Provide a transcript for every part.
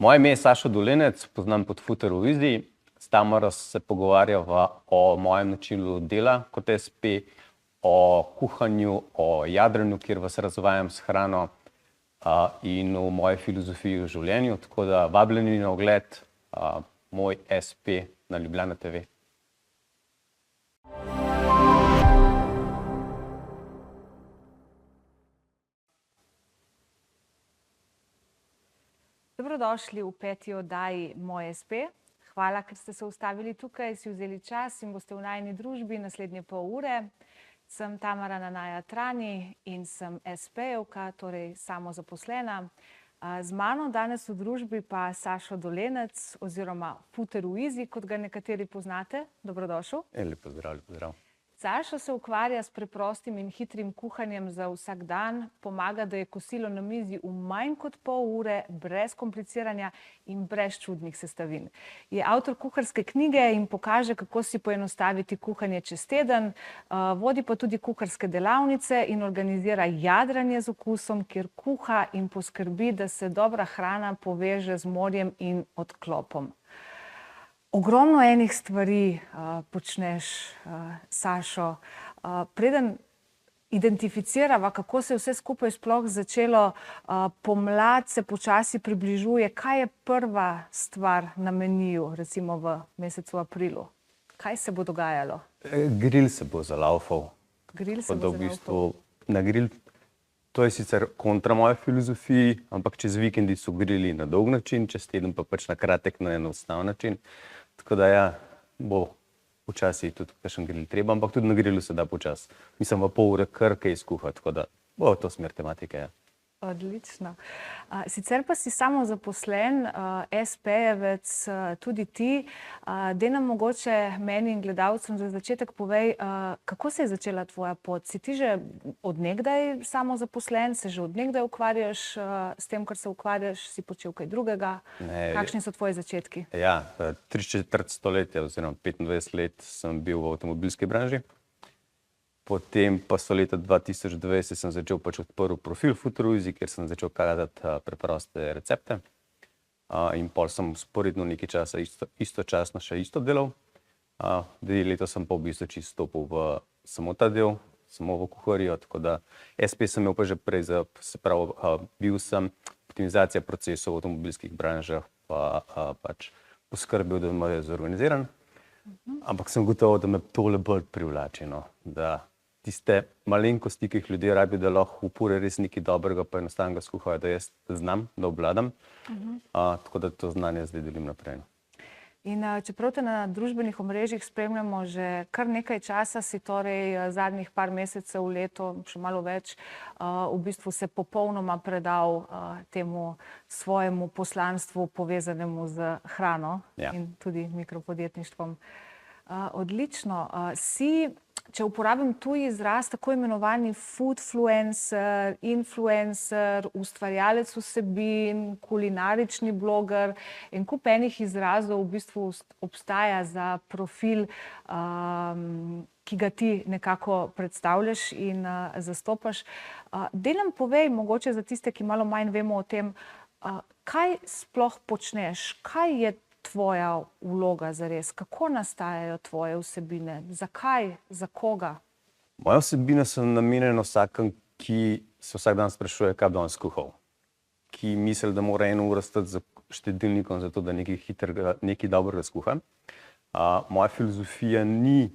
Moje ime je Sašo Dolenec, poznam pod Futuroviziji. S Tamaro se pogovarjava o mojem načinu dela kot SP, o kuhanju, o jadranju, kjer vas razvajam s hrano in o moji filozofiji v življenju. Tako da vabljeni na ogled moj SP na Ljubljana TV. Dobrodošli v 5. oddaji Moj SP. Hvala, ker ste se ustavili tukaj, si vzeli čas in boste v najini družbi naslednje pol ure. Sem Tamara Nanaja Trani in sem SP-jevka, torej samozaposlena. Z mano danes v družbi pa Sašo Dolenec oziroma Futuroizi, kot ga nekateri poznate. Dobrodošel. Lep pozdrav, lep pozdrav. Sašo se ukvarja s preprostim in hitrim kuhanjem za vsak dan, pomaga, da je kosilo na mizi v manj kot pol ure, brez kompliciranja in brez čudnih sestavin. Je avtor kuharske knjige in pokaže, kako si poenostaviti kuhanje čez teden, vodi pa tudi kuharske delavnice in organizira jadranje z okusom, kjer kuha in poskrbi, da se dobra hrana poveže z morjem in odklopom. Ogromno enih stvari počneš, Sašo. Preden identificirava, kako se je vse skupaj sploh začelo, pomlad se počasi približuje. Kaj je prva stvar na meniju, recimo v mesecu aprilu? Kaj se bo dogajalo? Grill se bo zalaufal. Grill se bo zalaufal. Na grill, to je sicer kontra moje filozofiji, ampak čez vikendi so grili na dolg način, čez teden pa pač na kratek, na enostaven način. Tako da ja, bo počasi tudi kakšen grill treba, ampak tudi na grillu se da počasi. Mislim, v pol ure kar kaj skuhati, tako da bo to smer tematike, ja. Odlično. Sicer pa si samozaposlen, SP-jevec, tudi ti. Daj nam mogoče meni in gledalcem za začetek povej, kako se je začela tvoja pot? Si ti že od nekdaj samozaposlen, se že od nekdaj ukvarjaš s tem, kar se ukvarjaš, si počel kaj drugega? Ne. Kakšni so tvoji začetki? Ja, 3/4 stoletja oziroma 25 let sem bil v avtomobilski branži. Potem pa so leta 2020 sem začel pač odprl profil Futuroizi, kjer sem začel kazati preproste recepte. In pol sem sporedno nekaj časa istočasno še isto delal. Letos sem pa v bistvu čisto stopil v samo ta del, samo v kuharijo, tako da SP sem imel pa že prej, se pravi, bil sem optimizacija procesov v avtomobilskih branžah, pa pač poskrbel, da je zorganiziran. Ampak sem gotovo, da me tole bolj privlači, no, da tiste malenkosti, ki jih ljudje rabijo, da lahko v pure res nekaj dobrega pa enostavnega skuhajo, da jaz znam, da obvladam. Tako da to znanje zdaj delim naprej. In čeprav te na družbenih omrežjih spremljamo že kar nekaj časa, si torej zadnjih par mesecev, leto, še malo več, v bistvu se popolnoma predal temu svojemu poslanstvu povezanemu z hrano in tudi mikropodjetništvom. Odlično. Si, če uporabim tuji izraz, tako imenovani foodfluencer, influencer, ustvarjalec vsebin, kulinarični bloger, en kup enih izrazov v bistvu obstaja za profil, ki ga ti nekako predstavljaš in zastopaš. Daj nam povej, mogoče za tiste, ki malo manj vemo o tem, kaj sploh počneš, kaj je tvoja vloga zares? Kako nastajajo tvoje vsebine? Zakaj? Za koga? Moje vsebine so namenjene vsakemu, ki se vsak dan sprašuje, kaj bi danes skuhal. Ki misli, da mora 1 uro stati za štedilnikom, zato da nekaj dobrega skuha. Moja filozofija ni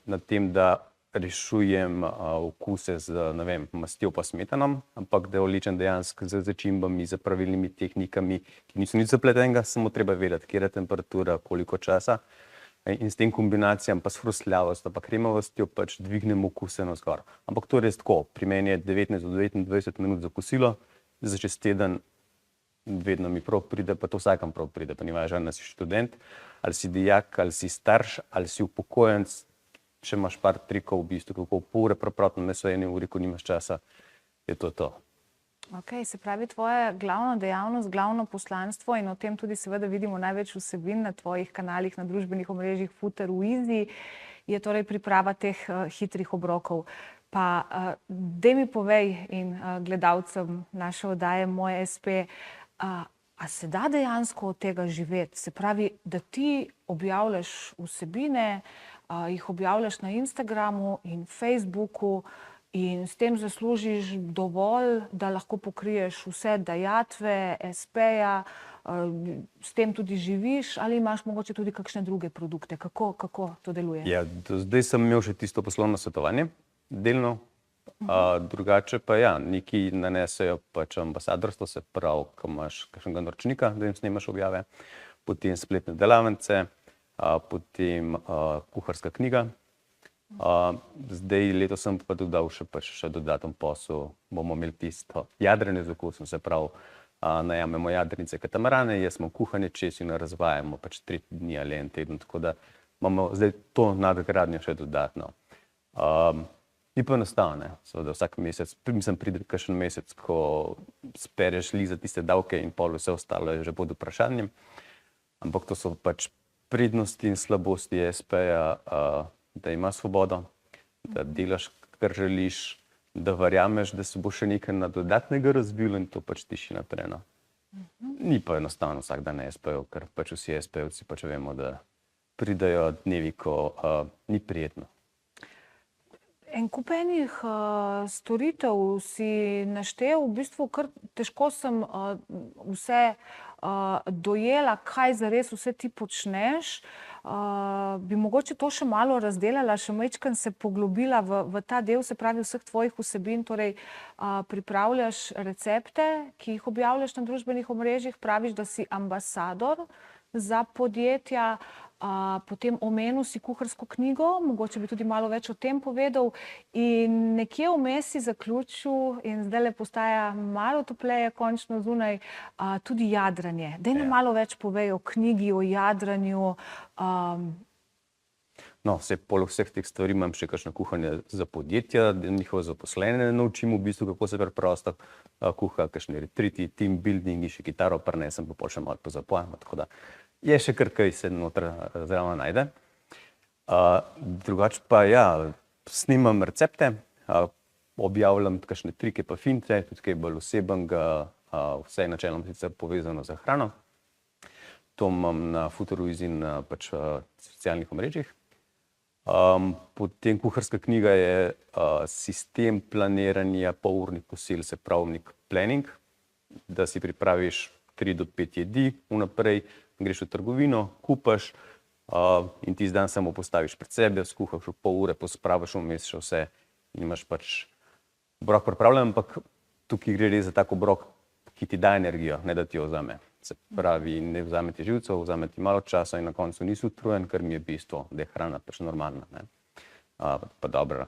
na tem, da rešujem okuse z, ne vem, mastjo pa smetanom, ampak da vlečem dejansko z začimbami, z pravilnimi tehnikami, ki niso nič zapletenega, samo treba vedeti, kjer je temperatura, koliko časa. In s tem kombinacijam pa s hrustljavostjo pa kremavostjo pač dvignem okuse navzgor. Ampak to je res tako. Pri meni je 19 do 29 minut za kosilo, za čez teden vedno mi prav pride, pa to vsakam prav pride. Pa ni važno, ali si študent, ali si dijak, ali si starš, ali si upokojenec. Če imaš par trikov v bistvu, kako pol ure preprotno meso 1 uri, ko nimaš časa, je to to. Ok, se pravi, tvoja glavna dejavnost, glavno poslanstvo, in o tem tudi seveda vidimo največ vsebin na tvojih kanalih, na družbenih omrežjih Futuroizi, je torej priprava teh hitrih obrokov. Pa daj mi povej in gledalcem naše oddaje Moj SP, a se da dejansko od tega živeti? Se pravi, da ti objavljaš vsebine, jih objavljaš na Instagramu in Facebooku in s tem zaslužiš dovolj, da lahko pokriješ vse dajatve, SP-ja, s tem tudi živiš, ali imaš mogoče tudi kakšne druge produkte? Kako to deluje? Ja, do zdaj sem imel še tisto poslovno svetovanje, delno. Drugače pa ja, neki nanesejo pač ambasadorstvo, se pravi, ko imaš kakšnega naročnika, da jim snemaš objave, potem spletne delavnice, potem kuharska knjiga. Zdaj letos sem pa dodal še dodaten posel, bomo imeli tisto jadranje z okusom, se pravi, najamemo jadrnice katamarane, jaz smo kuhanje čez in razvajamo pač 3 dni ali 1 teden, tako da imamo zdaj to nadgradnjo še dodatno. Ni pa enostavno, seveda vsak mesec, mislim, pride kakšen mesec, ko spereš za tiste davke in pol vse ostalo je že pod vprašanjem, ampak to so pač prednosti in slabosti SP-ja, da ima svobodo, da delaš, kar želiš, da verjameš, da se bo še nekaj dodatnega razvilo in to pač tiši naprej. Ni pa enostavno vsak dan SP-jev, ker pač vsi SP-jevci pač vemo, da pridajo dnevi, ko ni prijetno. En kup enih storitev si naštel, v bistvu kar težko sem vse dojela, kaj zares vse ti počneš. Bi mogoče to še malo razdelala, še majčkeno se poglobila v ta del, se pravi vseh tvojih vsebin, torej pripravljaš recepte, ki jih objavljaš na družbenih omrežjih, praviš, da si ambasador za podjetja, potem omenil si kuharsko knjigo, mogoče bi tudi malo več o tem povedal in nekje vmes si zaključil in zdajle postaja malo topleje končno zunaj, tudi jadranje. Daj nam malo več povej o knjigi, o jadranju. No, poleg vseh teh stvari imam še kakšno kuhanje za podjetja, da njihove zaposlene naučim v bistvu, kako se preprosto kuha, kakšni retriti, team buildingi, še kitaro prinesem, pa pol še malo pozapojem, tako da je še kar kaj se noter zraven najde. Drugače pa ja, snimam recepte, objavljam kakšne trike pa finte, tudi kaj bolj osebnega, vse je načeloma sicer povezano z hrano. To imam na Futuriz in na pač socialnih omrežjih. Potem kuharska knjiga je sistem planiranja polurnih kosil, se pravi nek planning, da si pripraviš 3 do 5 jedi vnaprej, greš v trgovino, kupaš in ti dan samo postaviš pred sebe, skuhaš v pol ure, pospraviš vmes še vse in imaš pač obrok pripravljen, ampak tukaj gre res za tak obrok, ki ti da energijo, ne da ti jo vzame. Se pravi, ne vzame ti živcev, vzame ti malo časa in na koncu nisi utrujen, ker mi je bistvo, da je hrana pač normalna, pa dobra.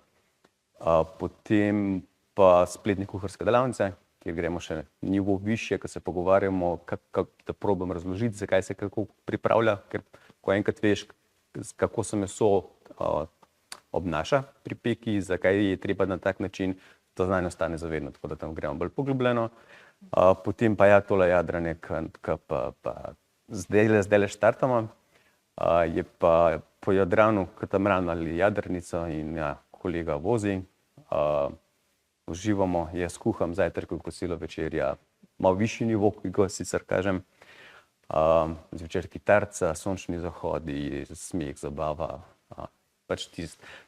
Potem pa spletne kuharske delavnice, kjer gremo še nivo višje, ko se pogovarjamo, da probam razložiti, zakaj se kako pripravlja, ker ko enkrat veš, kako se meso obnaša pri peki, zakaj je treba na tak način, to znanje ostane zavedno, tako da tam gremo bolj poglobljeno. Potem pa ja, tole jadranje, ki pa zdajle štartamo, je pa po jadranu katamaran ali jadrnico in ja, kolega vozi. Uživamo, jaz kuham zajtrk, kosilo, večerja, malo višji nivo, ki ga sicer kažem. Zvečer kitarca, sončni zahodi, smeh, zabava. Pač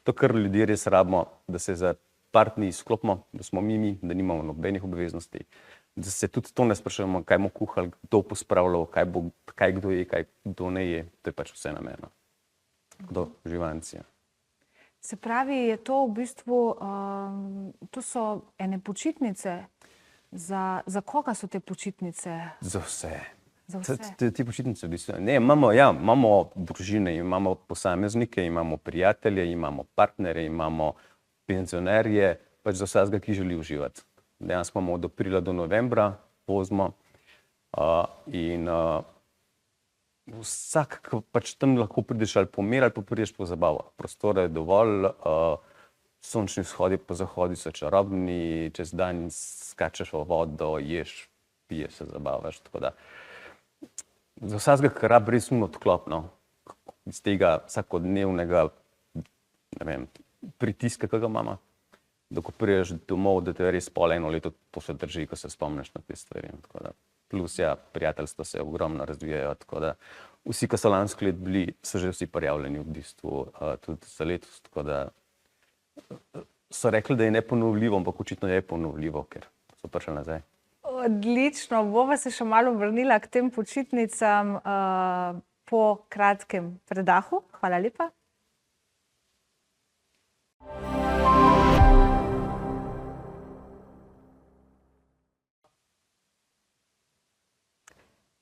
to, kar ljudje res rabimo, da se za par dni izklopimo, da smo mi, da nimamo nobenih obveznosti. Da se tudi to ne sprašujemo, kaj bomo kuhali, kdo pospravljal, kaj kdo je, kaj kdo ne je. To je pač vse namerno. Kdo uživanci. Se pravi, je to v bistvu, to so ene počitnice. Za koga so te počitnice? Za vse. Za vse. Te počitnice v bistvu. Ne, imamo družine, imamo posameznike, imamo prijatelje, imamo partnerje, imamo penzionerje, pač za vsakega, ki želi uživati. Dejansko imamo od aprila do novembra, pozimo, in vsak, pač tam lahko prideš ali po mir ali pa prideš po zabavo. Prostora je dovolj, sončni vzhodi pa zahodi so čarobni, čez dan skačeš v vodo, ješ, piješ, se zabavaš, tako da za vsakega, ki rabi res odklop, no, iz tega vsakodnevnega, ne vem, pritiska, ki ga imamo, da ko priješ domov, da te res pol eno leto to se drži, ko se spomniš na te stvari. Tako da plus ja, prijateljstva se ogromno razvijajo, tako da vsi, ki so lansko let bili, so že vsi prijavljeni v bistvu tudi za letos, tako da so rekli, da je neponovljivo, ampak očitno je ponovljivo, ker so prišli nazaj. Odlično, bova se še malo vrnila k tem počitnicam po kratkem predahu. Hvala lepa.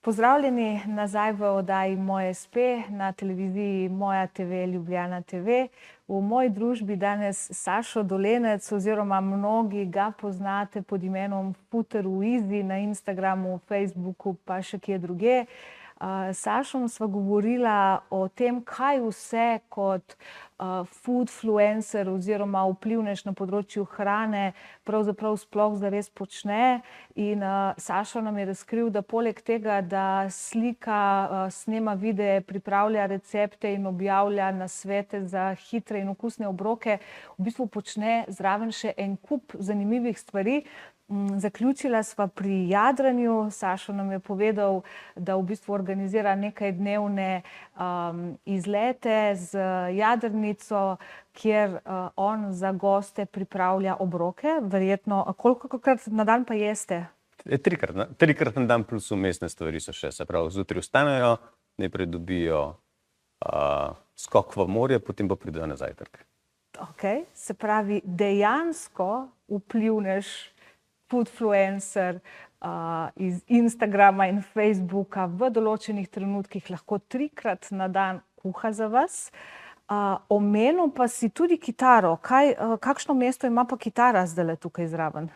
Pozdravljeni nazaj v oddaji Moje SP na televiziji Moja TV, Ljubljana TV. V moji družbi danes Sašo Dolenec, oziroma mnogi ga poznate pod imenom Footer Easy na Instagramu, Facebooku pa še kje druge. S Sašom sva govorila o tem, kaj vse kot foodfluencer oziroma vplivnež na področju hrane pravzaprav sploh zares počne. In Sašo nam je razkril, da poleg tega, da slika, snema videe, pripravlja recepte in objavlja nasvete za hitre in okusne obroke, v bistvu počne zraven še en kup zanimivih stvari. Zaključila sva pri jadranju. Sašo nam je povedal, da v bistvu organizira nekaj-dnevne izlete z jadrnico, kjer on za goste pripravlja obroke. Verjetno, kolikokrat na dan pa jeste? Trikrat na dan plus vmesne stvari so še, se pravi, zjutraj vstanejo, najprej dobijo skok v morje, potem pa pridejo na zajtrk. Ok, se pravi, dejansko vplivnež foodfluencer iz Instagrama in Facebooka v določenih trenutkih lahko 3krat na dan kuha za vas. Omenil pa si tudi kitaro. Kakšno mesto ima pa kitara zdajle tukaj zraven?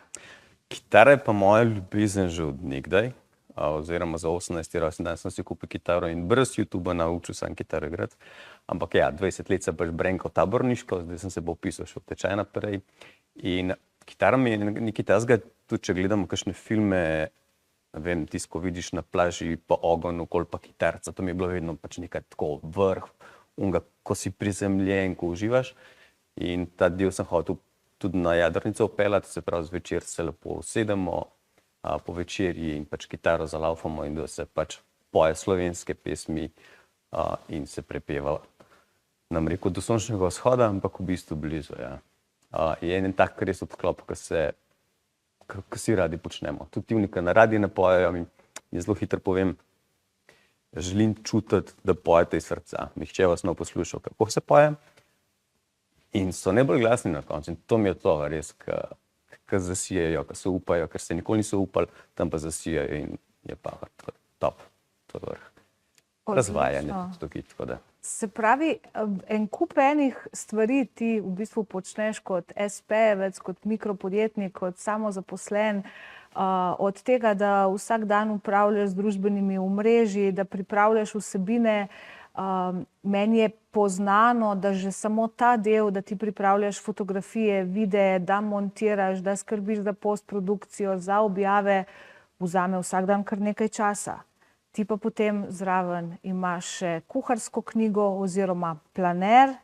Kitara je pa moja ljubezen že od nekdaj, oziroma za 18. rojstni dan sem si kupil kitaro in brez YouTubea naučil sam kitaro igrati. Ampak ja, 20 let sem pač brenkal taborniško, zdaj sem se pa vpisal še v tečaj naprej. In kitara mi je nekaj tazga, tudi če gledamo kakšne filme, ne vem, tisto, ko vidiš na plaži pa ogenj okoli pa kitarca, to mi je bilo vedno pač nekaj tako vrh, unga, ko si prizemljen, ko uživaš. In ta del sem hotel tudi na jadrnico vpeljati, se pravi zvečer se lepo usedemo po večerji in pač kitaro zalaufamo in da se pač poje slovenske pesmi in se prepeva, nam rekel, do sončnega vzhoda, ampak v bistvu blizu, ja. Je en tak res odklop, ki si radi počnemo. Tudi ti, ki na radi ne pojejo, in zelo hitro povem, želim čutiti, da pojete iz srca. Nihče vas ne bo poslušal, kako se poje. In so najbolj glasni na koncu. In to mi je to res, ki zasijajo, ki se upajo, ker se nikoli niso upali, tam pa zasijajo in je pa top, to je vrh. Razvajanje tukaj, tako da. Se pravi, en kup enih stvari ti v bistvu počneš kot SP-jevec, kot mikropodjetnik, kot samozaposlen, od tega, da vsak dan upravljaš z družbenimi omrežji, da pripravljaš vsebine. Meni je poznano, da že samo ta del, da ti pripravljaš fotografije, videe, da montiraš, da skrbiš za postprodukcijo, za objave, vzame vsak dan kar nekaj časa. Ti pa potem zraven imaš še kuharsko knjigo oziroma planer,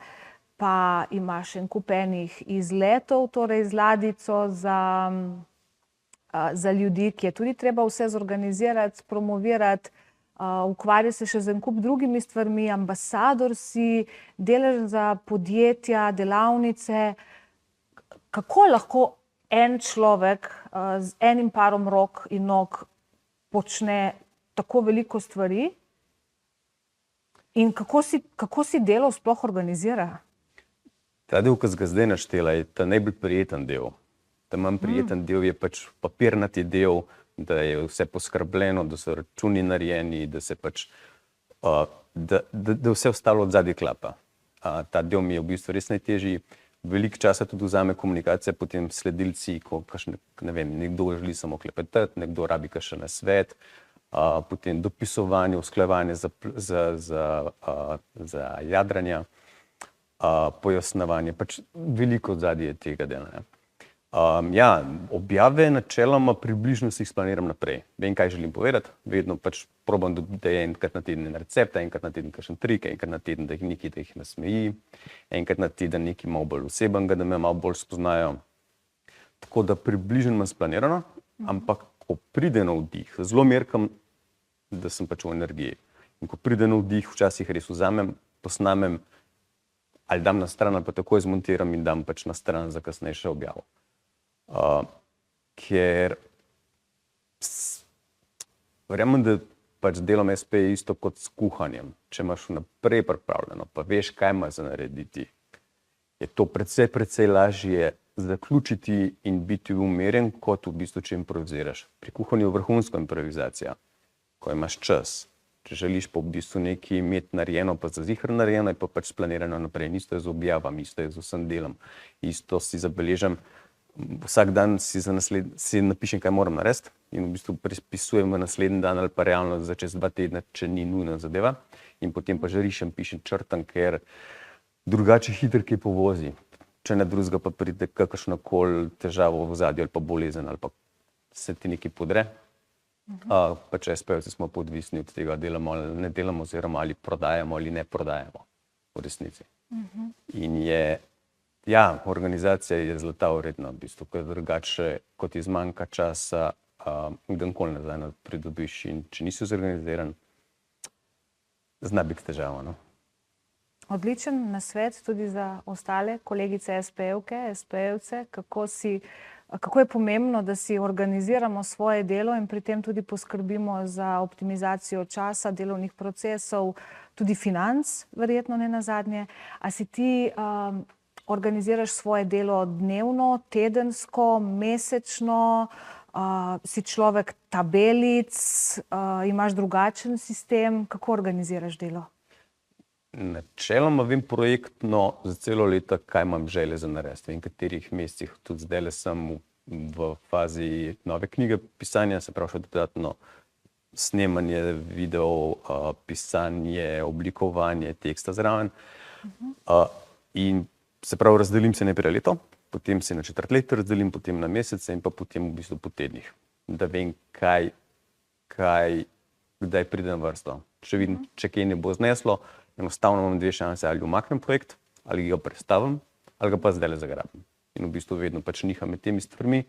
pa imaš en kup enih izletov, torej z ladjico za ljudi, ki je tudi treba vse zorganizirati, promovirati, ukvarja se še z en kup drugimi stvarmi, ambasador si, delaš za podjetja, delavnice. Kako lahko en človek z enim parom rok in nog počne tako veliko stvari in kako si delo sploh organizira? Ta del, ki si ga zdaj naštela, je ta najbolj prijeten del. Ta manj prijeten del je pač papirnati del, da je vse poskrbljeno, da so računi narejeni, da se pač, da vse ostalo od zadaj klapa. Ta del mi je v bistvu res najtežji. Veliko časa tudi vzame komunikacija, potem sledilci, ko ne vem, nekdo želi samo klepetati, nekdo rabi kakšen nasvet, potem dopisovanje, usklajevanje za jadranja, pojasnjevanje, pač veliko odzadje je tega dela. Ja, objave načeloma približno si jih splaniram naprej. Vem, kaj želim povedati, vedno pač probam, da je enkrat na teden en recept, enkrat na teden kakšen trik, enkrat na teden, da jih nasmeji, enkrat na teden nekaj malo bolj osebnega, da me malo bolj spoznajo. Tako da približno imam splanirano, ampak ko pride na vdih, zelo merkam, da sem pač v energiji. In ko pride na vdih, včasih res vzamem, posnamem, ali dam na stran, ali pa takoj zmontiram in dam pač na stran za kasnejše objavo. Ker verjamem, da pač delom SP je isto kot s kuhanjem. Če imaš vnaprej pripravljeno, pa veš, kaj imaš za narediti, je to precej lažje zaključiti in biti umeren, kot v bistvu, če improviziraš. Pri kuhanju je vrhunska improvizacija, ko imaš čas. Če želiš pa v bistvu nekaj imeti narejeno, pa za ziher narejeno, je pa pač splanirano naprej. Isto je z objavami, isto je z vsem delom. Isto si zabeležem, vsak dan si napišem, kaj moram narediti in v bistvu pripisujem v naslednji dan ali pa realno za čez 2 tedna, če ni nujna zadeva. In potem pa že rišem, pišem, črtam, ker drugače hitro kaj povozi. Če ne drugega pa pride kakršnakoli težava v ozadju ali pa bolezen ali pa se ti nekaj podre. Pač SP-jevci smo pa odvisni od tega, delamo ali ne delamo oziroma ali prodajamo ali ne prodajamo v resnici. In organizacija je zlata vredna v bistvu, ker drugače, kot ti zmanjka časa, kdajkoli nazaj pridobiš in če nisi zorganiziran, zna biti težava, no. Odličen nasvet tudi za ostale kolegice SP-jevke, SP-jevce, kako je pomembno, da si organiziramo svoje delo in pri tem tudi poskrbimo za optimizacijo časa, delovnih procesov, tudi financ, verjetno ne nazadnje. A si ti organiziraš svoje delo dnevno, tedensko, mesečno, si človek tabelic, imaš drugačen sistem, kako organiziraš delo? Načeloma vem projektno za celo leto, kaj imam želje za narediti, v katerih mesecih. Tudi zdajle sem v fazi nove knjige pisanja, se pravi še dodatno snemanje videov, pisanje, oblikovanje teksta zraven. In se pravi, razdelim se najprej leto, potem se na četrtletje razdelim, potem na mesece in pa potem v bistvu po tednih, da vem, kdaj pride na vrsto. Če vidim, če kaj ne bo zneslo, enostavno imam 2 šanse, ali umaknem projekt, ali ga prestavim, ali ga pa zdajle zagrabim. In v bistvu vedno pač niham med temi stvarmi.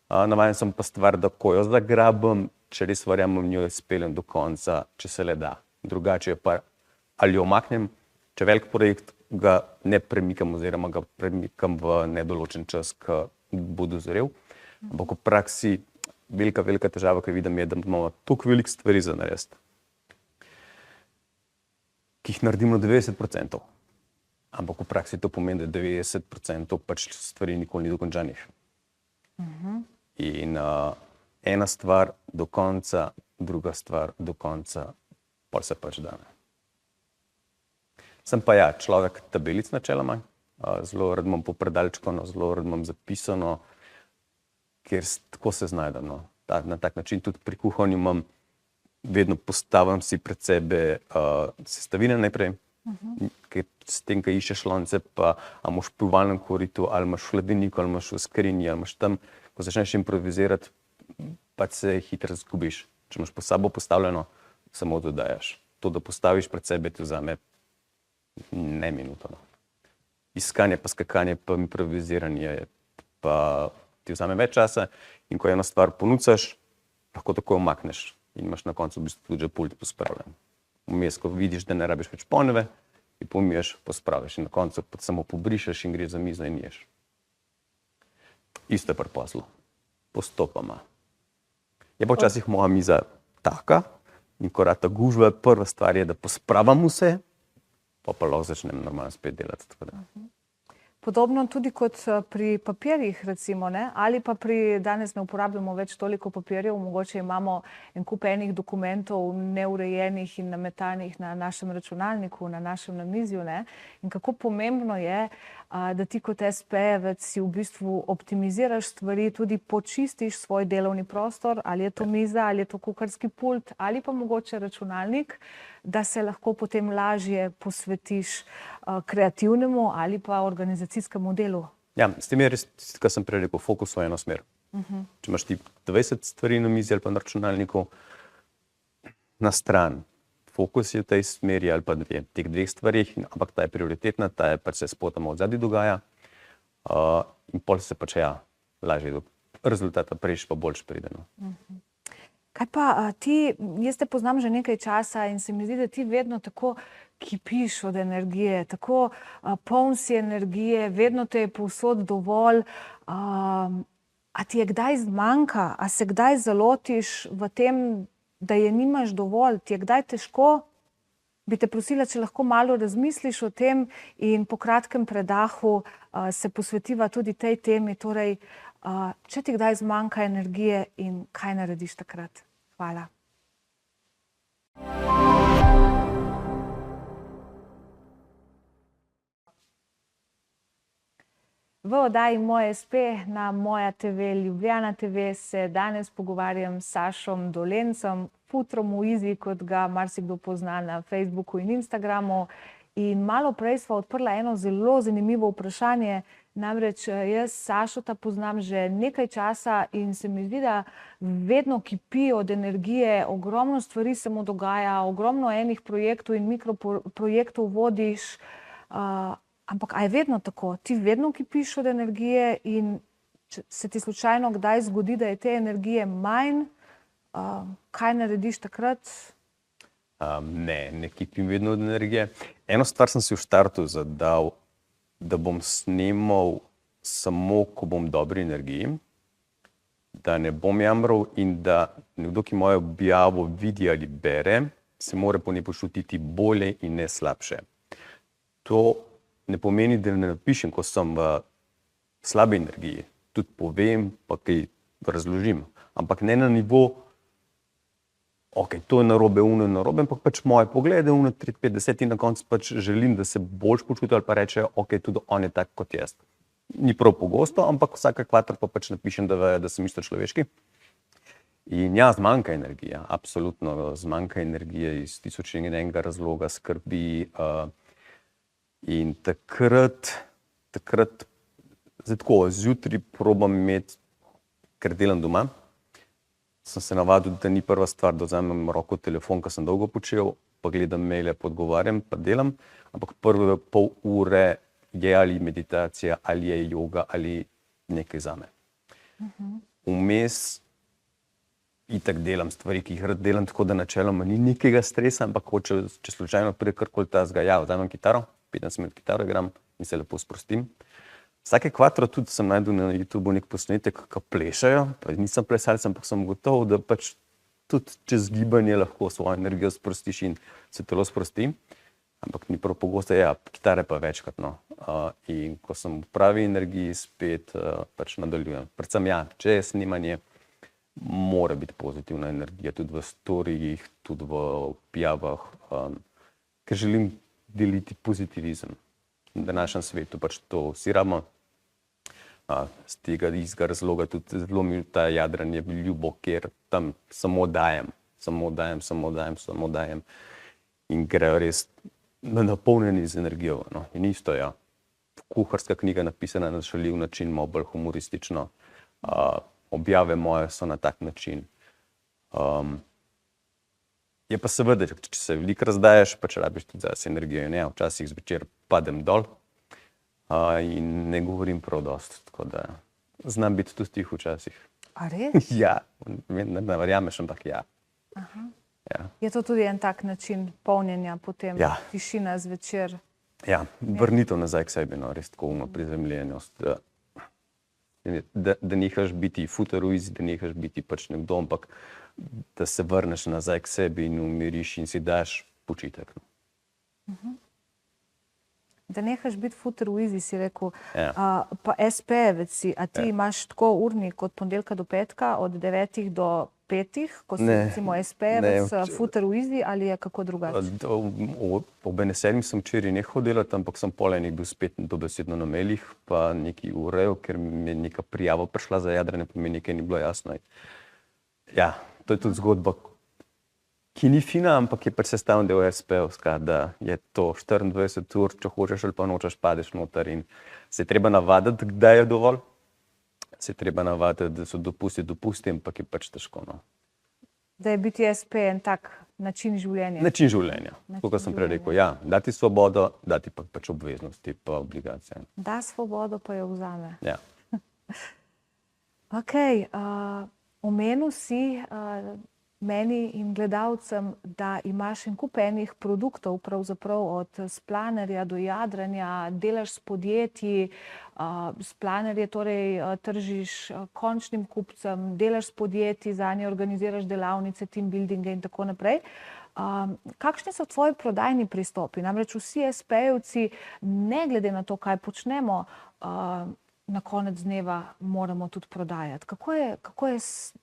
Navajen sem pa stvar, da ko jo zagrabim, če res verjamem, njo izpeljem do konca, če se le da. Drugače je pa, ali jo umaknem, če velik projekt, ga ne premikam oziroma ga premikam v nedoločen čas, ki bo dozorel. Ampak v praksi velika težava, ki vidim, je, da imamo toliko veliko stvari za narediti, ki jih naredimo 90%. Ampak v praksi to pomeni, da 90% pač stvari nikoli ni dokončanih. In ena stvar do konca, druga stvar do konca, pol se pač da. Sem pa človek tabelic načeloma, zelo rad imam popredalčkano, zelo rad imam zapisano, ker tako se znajdem, no. Na tak način tudi pri kuhanju imam, vedno postavim si pred sebe sestavine najprej, ker s tem, ko iščeš lonce, pa ali imaš v pivovarnem koritu, ali imaš v hladilniku, ali imaš v skrinji, ali imaš tam, ko začneš improvizirati, pač se hitro izgubiš. Če imaš po sabo postavljeno, samo dodajaš. To, da postaviš pred sebe, ti vzame ne minuto. Iskanje pa skakanje pa improviziranje pa ti vzame več časa in ko eno stvar ponucaš, lahko takoj umakneš in imaš na koncu v bistvu tudi že pult pospravljen. Vmes, ko vidiš, da ne rabiš več ponove, in pomiješ, pospraviš in na koncu samo pobrišeš in greš za mizo in ješ. Isto je pri poslu. Postopoma. Je pa včasih moja miza taka in ko rata gužva, prva stvar je, da pospravam vse, pa lahko začnem normalno spet delati. Podobno tudi kot pri papirjih, recimo, ne? Ali pa danes ne uporabljamo več toliko papirjev, mogoče imamo en kup enih dokumentov neurejenih in nametanih na našem računalniku, na našem namizju, ne? In kako pomembno je, da ti kot SP-jevec si v bistvu optimiziraš stvari, tudi počistiš svoj delovni prostor, ali je to miza, ali je to kuharski pult, ali pa mogoče računalnik, da se lahko potem lažje posvetiš kreativnemu ali pa organizacijskemu delu. Ja, s tem je res, kar sem prej rekel, fokus v eno smer. Če imaš ti 20 stvari na mizi ali pa na računalniku, na stran, fokus je v tej smeri ali pa teh 2 stvarih, ampak ta je prioritetna, ta je pač se spotoma od zadaj dogaja in pol se pač lažje do rezultata prejš pa boljš pride. Kaj pa ti, jaz te poznam že nekaj časa in se mi zdi, da ti vedno tako kipiš od energije, tako poln si energije, vedno te je povsod dovolj. A ti je kdaj zmanjka, a se kdaj zalotiš v tem, da je nimaš dovolj, ti je kdaj težko? Bi te prosila, če lahko malo razmisliš o tem in po kratkem predahu se posvetiva tudi tej temi, torej, če ti kdaj zmanjka energije in kaj narediš takrat. Hvala. V oddaji Moj SP na Moja TV, Ljubljana TV se danes pogovarjam s Sašom Dolencem, Futrom v Easy, kot ga marsikdo pozna na Facebooku in Instagramu. In malo prej sva odprla eno zelo zanimivo vprašanje, namreč jaz Sašota poznam že nekaj časa in se mi zdi, da vedno kipi od energije, ogromno stvari se mu dogaja, ogromno enih projektov in mikroprojektov vodiš. Ampak a je vedno tako? Ti vedno kipiš od energije in se ti slučajno kdaj zgodi, da je te energije manj? Kaj narediš takrat? Ne kipim vedno od energije. Eno stvar sem si v štartu zadal, da bom snemal samo, ko bom v dobri energiji, da ne bom jamral in da nekdo, ki mojo objavo vidi ali bere, se mora po njej počutiti bolje in ne slabše. To ne pomeni, da ne napišem, ko sem v slabi energiji. Tudi povem, pa kaj razložim. Ampak ne na nivo, ok, to je narobe, uno je narobe, ampak pač moje poglede, uno 350 in na koncu pač želim, da se boljš počutijo ali pa rečejo, ok, tudi on je tak kot jaz. Ni prav pogosto, ampak vsaka kvatra pa pač napišem, da vejo, da sem isto človeški. In ja, zmanjka energija, absolutno zmanjka energije iz tisoč in enega razloga, skrbi. In takrat, zdaj tako, zjutraj probam imeti, ker delam doma, sem se navadil, da ni prva stvar, da vzamem roko telefon, ko sem dolgo počel, pa gledam maile, pa odgovarjam, pa delam, ampak prve pol ure je ali meditacija, ali je joga, ali nekaj zame. Vmes itak delam stvari, ki jih rad delam, tako da načeloma ni nekega stresa, ampak če slučajno pride karkoli tazga, ja, vzamem kitaro, 15 minut kitaro igram in se lepo sprostim. Vsake kvatro tudi sem najdel na YouTubeu nek posnetek, ko plešajo, pa nisem plesalec, ampak sem gotov, da pač tudi čez gibanje lahko svojo energijo sprostiš in se telo sprosti. Ampak ni prav pogosto, ja, kitare pa večkrat, no. In ko sem v pravi energiji spet pač nadaljujem. Predvsem ja, če je snemanje, mora biti pozitivna energija, tudi v storijih, tudi v objavah, ker želim deliti pozitivizem. V današnjem svetu pač to vsi rabimo. Z tega istega razloga tudi zelo mi ta jadranje ljubo, ker tam samo dajem. In grejo res napolnjeni z energijo. No. In isto, ja. Kuharska knjiga napisana na šaljiv način, malo bolj humoristično. Objave moje so na tak način. Je pa seveda, če se veliko razdajaš, pač rabiš tudi zase energijo. In ja, včasih zvečer padem dol in ne govorim prav dosti, tako da znam biti tudi tih včasih. A res? Ja, ne verjameš, ampak ja. Ja. Je to tudi en tak način polnjenja potem, ja. Tišina zvečer? Ja, vrnitev nazaj k sebi, no, res tako prizemljenost. Da nehaš biti Futer v Easy, da nehaš biti pač nekdo, ampak da se vrneš nazaj k sebi in umiriš in si daš počitek. Da nehaš biti Futer v Easy, si rekel. Ja. Pa SP-evec si, a ti imaš tako urnik od ponedeljka do petka, od 9 do 5, ko si recimo SP-evec, Futer v Easy, ali je kako drugače? Ob ene 7 sem včeraj nehal delati, ampak sem pol enih bil spet dobesedno na mailih, pa nekaj urejal, ker mi je neka prijava prišla za jadranje, pa mi nekaj ni bilo jasno. Ja, to je tudi zgodba, ki ni fina, ampak je pač sestavni del SP-evska, da je to 24 ur, če hočeš ali pa nočeš, padeš noter in se je treba navaditi, kdaj je dovolj. Se je treba navaditi, da so dopusti, ampak je pač težko, no. Da je biti SP en tak način življenja. Način življenja. Kot sem prej rekel, ja, dati svobodo, dati pa pač obveznosti, pa obligacije. Da svobodo, pa jo vzame. Ja. Ok, omenil si meni in gledalcem, da imaš en kup enih produktov, pravzaprav od Splanerja do jadranja, delaš s podjetji, Splanerje torej tržiš končnim kupcem, delaš s podjetji, zanje organiziraš delavnice, team buildinge in tako naprej. Kakšni so tvoji prodajni pristopi? Namreč vsi SP-jevci, ne glede na to, kaj počnemo, na konec dneva moramo tudi prodajati. Kako je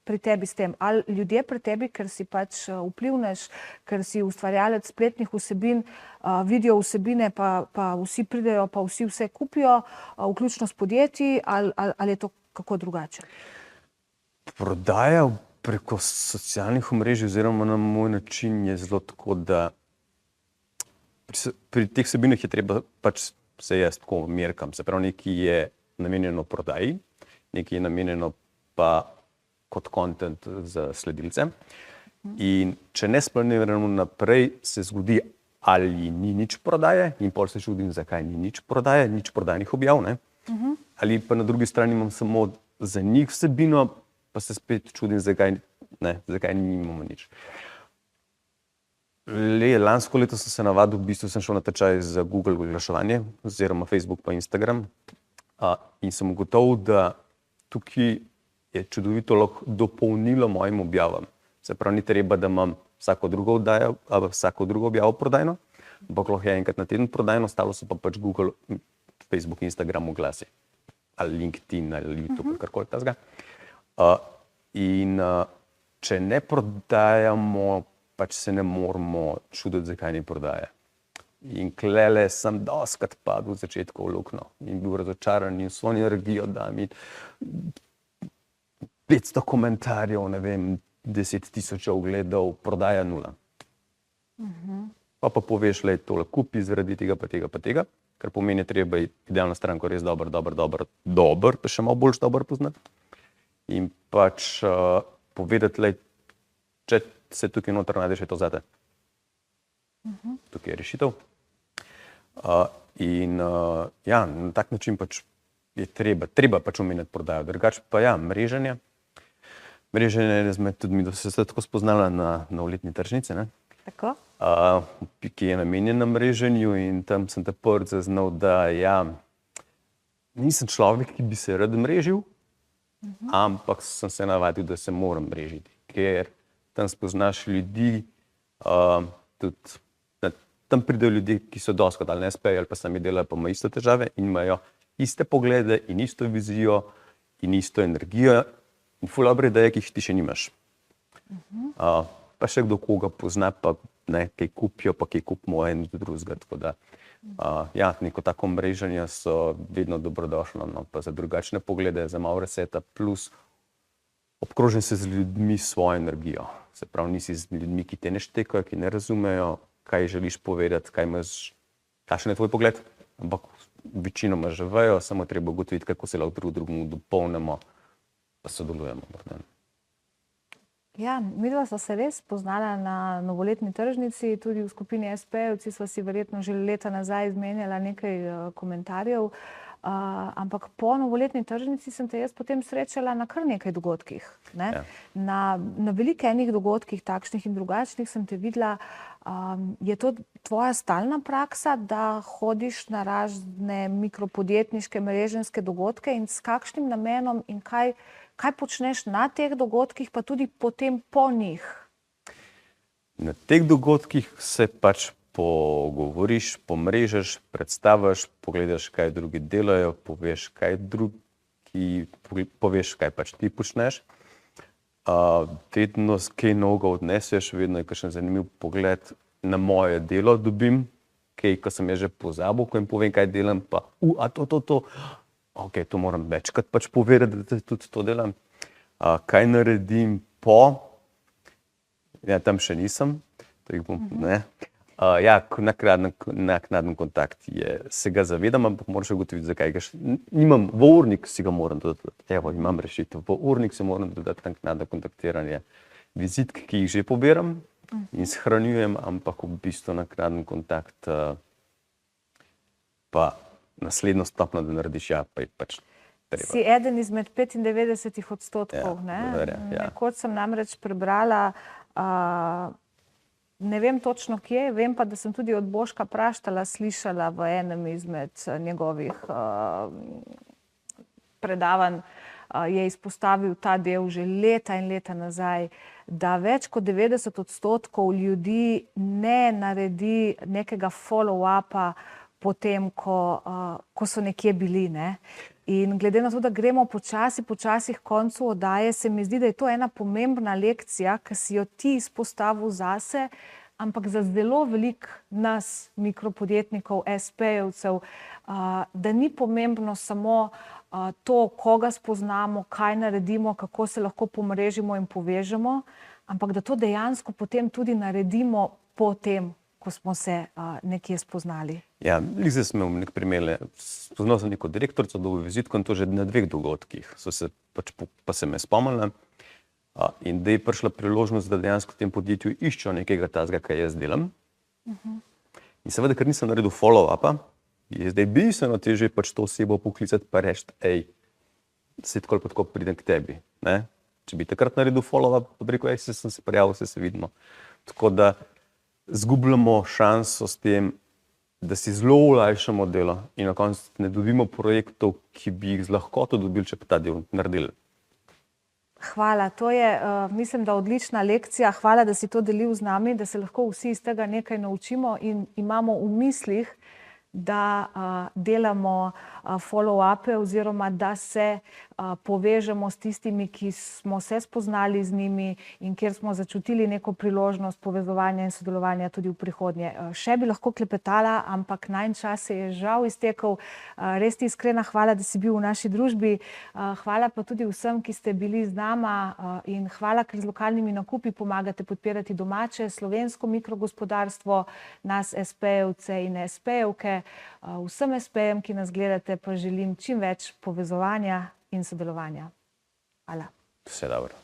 pri tebi s tem? Ali ljudje pri tebi, ker si pač vplivnež, ker si ustvarjalec spletnih vsebin, vidijo vsebine, pa vsi pridejo, pa vsi vse kupijo, vključno s podjetji, ali je to kako drugače? Prodaja preko socialnih omrežij oziroma na moj način je zelo tako, da pri teh vsebinah je treba pač se jaz tako merkam. Se pravi, nekaj je namenjeno prodaji, nekaj je namenjeno pa kot content za sledilce. In če ne splaniramo naprej, se zgodi, ali ni nič prodaje in pol se čudim, zakaj ni nič prodaje, nič prodajnih objav, ne? Ali pa na drugi strani imam samo za njih vsebino, pa se spet čudim, zakaj nimamo nič. Lansko leto sem se navadil, v bistvu sem šel na tečaj za Google oglaševanje oziroma Facebook pa Instagram in sem ugotovil, da tukaj je čudovito lahko dopolnilo mojim objavam. Se pravi, ni treba, da imam vsako drugo objavo prodajno, ampak lahko je enkrat na teden prodajno, ostalo so pa pač Google, Facebook, Instagram oglasi. Ali LinkedIn, ali YouTube, karkoli tazga. Če ne prodajamo, pač se ne moramo čuditi, zakaj ni prodaje. In klele sem doskrat padel v začetku v luknjo in bil razočaran in svojo energijo dam in 500 komentarjev, ne vem, 10.000 ogledov, prodaja 0. Pa poveš, lej, tole kupi zaradi tega pa tega, kar pomeni, treba idealno stranko res dober, pa še malo boljš dober poznati. In pač povedati, lej, če se tukaj noter najdeš, je to zate. Tukaj je rešitev. Ja, na tak način pač je treba pač omenjati prodajo. Drugače pa ja, mreženje. Mreženje je izmed tudi mi, da se tako spoznala na novoletni tržnici, ne? Tako? Ki je namenjen na mreženju in tam sem te prvi zaznal, da ja, nisem človek, ki bi se rad mrežil, ampak sem se navadil, da se moram mrežiti, ker tam spoznaš ljudi, tudi tam pridejo ljudje, ki so doskrat ali ne spejo ali pa sami delajo, pa imajo iste težave in imajo iste poglede in isto vizijo in isto energijo in ful dobre ideje, ki jih ti še nimaš. Pa še kdo koga pozna, pa ne, kaj kupijo, pa kaj kupimo en od drugega, tako da ja, neko tako mreženje so vedno dobrodošlo, no, pa za drugačne poglede, za malo reseta, plus obkrožen se z ljudmi s svojo energijo. Se pravi, nisi z ljudmi, ki te ne štekajo, ki ne razumejo, kaj želiš povedati, kakšen je tvoj pogled, ampak večinoma že vejo, samo treba ugotoviti, kako se lahko drugemu dopolnimo, pa sodelujemo. Ja, midva sva se res poznala na novoletni tržnici, tudi v skupini SP-jevci sva si verjetno že leta nazaj izmenjala nekaj komentarjev, ampak po novoletni tržnici sem te jaz potem srečala na kar nekaj dogodkih, ne? Ja. Na veliko enih dogodkih, takšnih in drugačnih sem te videla. Je to tvoja stalna praksa, da hodiš na razne mikropodjetniške mreženske dogodke in s kakšnim namenom in kaj počneš na teh dogodkih, pa tudi potem po njih? Na teh dogodkih se pač pogovoriš, pomrežeš, predstaviš, pogledaš, kaj drugi delajo, poveš, kaj pač ti počneš. Vedno kaj novega odneseš, vedno je kakšen zanimiv pogled na moje delo dobim, kaj, ko sem že pozabil, ko jim povem, kaj delam, pa ok, to moram večkrat pač povedati, da tudi to delam. Kaj naredim po, ja, tam še nisem, ne. Ja, naknaden kontakt se ga zavedam, ampak moraš ugotoviti, zakaj ga še nimam. V urnik si ga moram dodati. Evo, imam rešitev. V urnik si moram dodati naknadno kontaktiranje. Vizitk, ki jih že pobiram in shranjujem, ampak v bistvu naknaden kontakt pa naslednjo stopnjo, da narediš, ja, pa je pač treba. Si eden izmed 95%, ne? Ja. Nekoč sem namreč prebrala Ne vem točno kje, vem pa, da sem tudi od Boška Praštala slišala v enem izmed njegovih predavanj, je izpostavil ta del že leta in leta nazaj, da več kot 90% ljudi ne naredi nekega follow-upa potem, ko so nekje bili, ne. In glede na to, da gremo počasi k koncu oddaje, se mi zdi, da je to ena pomembna lekcija, ki si jo ti izpostavil zase, ampak za zelo veliko nas, mikropodjetnikov, SP-jevcev, da ni pomembno samo to, koga spoznamo, kaj naredimo, kako se lahko pomrežimo in povežemo, ampak da to dejansko potem tudi naredimo po tem, ko smo se nekje spoznali. Ja, zdaj sem imel nek primer, spoznal sem neko direktorico, dobil vizitko in to že na 2 dogodkih. Pa se me spomnila in da je prišla priložnost, da dejansko v tem podjetju iščejo nekega tazga, kaj jaz delam. In seveda, ker nisem naredil follow-upa, je zdaj bistveno težje to osebo poklicati pa reči, se tako pa tako pridem k tebi, ne? Če bi takrat naredil follow-up, pa bi rekel, sem se prijavil, se vidimo. Tako da zgubljamo šanso s tem, da si zelo olajšamo delo in na koncu ne dobimo projektov, ki bi jih z lahkoto dobili, če bi ta del naredili. Hvala, to je, mislim, da odlična lekcija. Hvala, da si to delil z nami, da se lahko vsi iz tega nekaj naučimo in imamo v mislih, da delamo follow-upe oziroma da se povežemo s tistimi, ki smo se spoznali z njimi in kjer smo začutili neko priložnost povezovanja in sodelovanja tudi v prihodnje. Še bi lahko klepetala, ampak najin čas se je žal iztekel. Res ti iskrena hvala, da si bil v naši družbi. Hvala pa tudi vsem, ki ste bili z nama in hvala, ker z lokalnimi nakupi pomagate podpirati domače, slovensko mikrogospodarstvo, nas SP-jevce in SP-jevke. Vsem SP-jem, ki nas gledate, pa želim čim več povezovanja in sodelovanja. Hvala. Vse dobro.